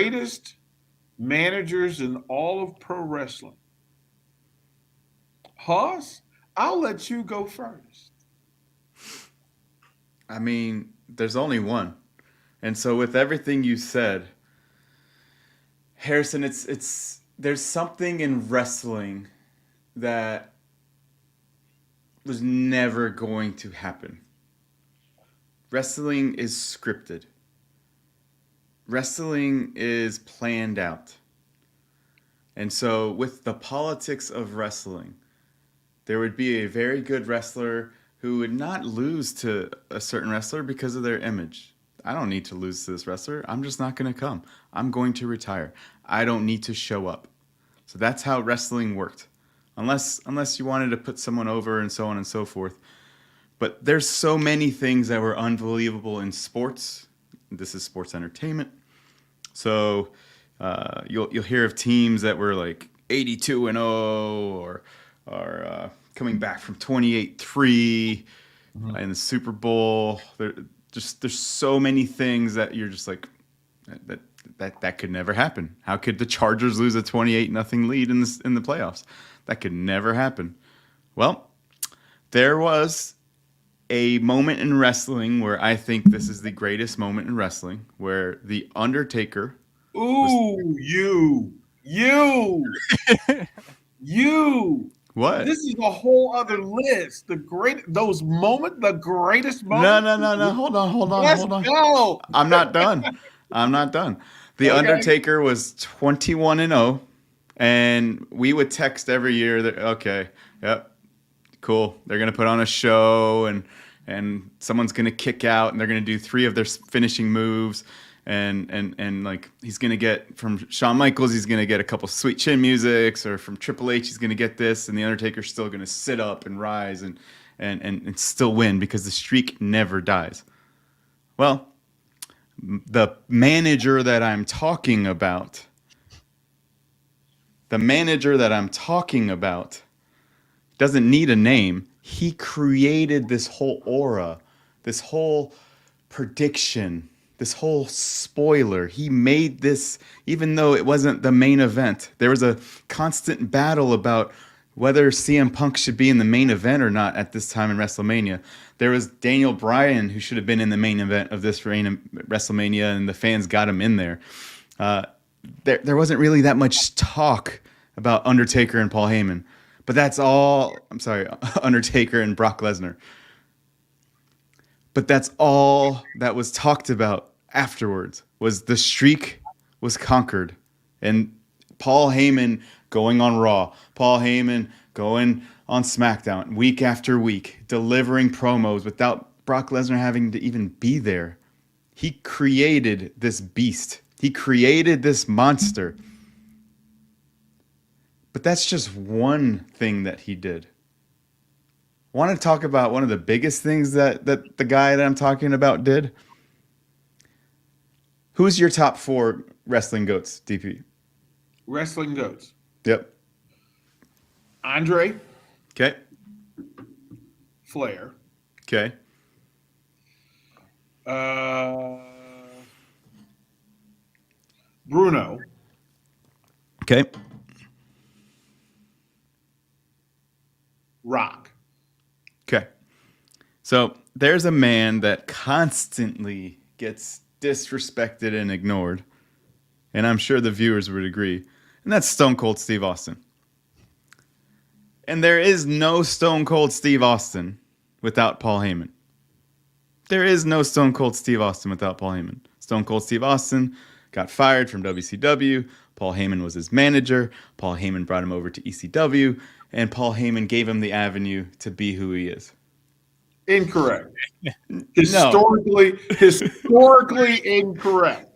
greatest managers in all of pro wrestling. Hoss, I'll let you go first. I mean, there's only one. And so with everything you said, Harrison, it's there's something in wrestling that was never going to happen. Wrestling is scripted. Wrestling is planned out. And so with the politics of wrestling, there would be a very good wrestler who would not lose to a certain wrestler because of their image. I don't need to lose to this wrestler. I'm just not going to come. I'm going to retire. I don't need to show up. So that's how wrestling worked. Unless you wanted to put someone over and so on and so forth. But there's so many things that were unbelievable in sports. This is sports entertainment. So you'll hear of teams that were like 82-0 or coming back from 28-3 Mhm. in the Super Bowl. There's so many things that you're just like that that could never happen. How could the Chargers lose a 28-0 lead in the playoffs? That could never happen. Well, there was a moment in wrestling where I think this is the greatest moment in wrestling, where the Undertaker was Ooh, you. what? This is a whole other list. The greatest No, moments. no, no, no. Hold on, hold on, Let's hold on. go. I'm not done. I'm not done. The Okay. Undertaker was 21-0, and we would text every year that okay, yep, cool. They're gonna put on a show, and someone's gonna kick out, and they're gonna do three of their finishing moves, and like he's gonna get from Shawn Michaels, he's gonna get a couple sweet chin musics, or from Triple H, he's gonna get this, and the Undertaker's still gonna sit up and rise and still win because the streak never dies. Well, the manager that I'm talking about, the manager that I'm talking about doesn't need a name. He created this whole aura, this whole prediction, this whole spoiler. He made this, even though it wasn't the main event. There was a constant battle about whether CM Punk should be in the main event or not at this time in WrestleMania. There was Daniel Bryan who should have been in the main event of this reign of WrestleMania, and the fans got him in there. Uh, there wasn't really that much talk about Undertaker and Paul Heyman, but that's all. I'm sorry, Undertaker and Brock Lesnar. But that's all that was talked about afterwards. Was the streak was conquered, and Paul Heyman going on Raw, Paul Heyman going on SmackDown week after week, delivering promos without Brock Lesnar having to even be there. He created this beast. He created this monster. But that's just one thing that he did. Want to talk about one of the biggest things that the guy that I'm talking about did? Who's your top four wrestling goats, DP? Wrestling goats. Yep. Andre, Okay. Flair, Okay. uh, Bruno, Okay. Rock. Okay. So there's a man that constantly gets disrespected and ignored, and I'm sure the viewers would agree, and that's Stone Cold Steve Austin. And there is no Stone Cold Steve Austin without Paul Heyman. There is no Stone Cold Steve Austin without Paul Heyman. Stone Cold Steve Austin got fired from WCW. Paul Heyman was his manager. Paul Heyman brought him over to ECW, and Paul Heyman gave him the avenue to be who he is. Incorrect. No. Historically incorrect.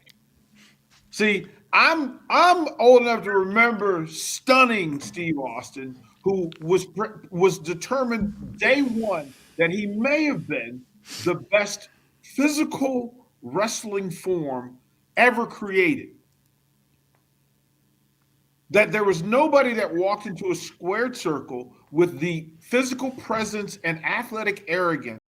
See, I'm old enough to remember stunning Steve Austin, who was determined day one that he may have been the best physical wrestling form ever created. That there was nobody that walked into a squared circle with the physical presence and athletic arrogance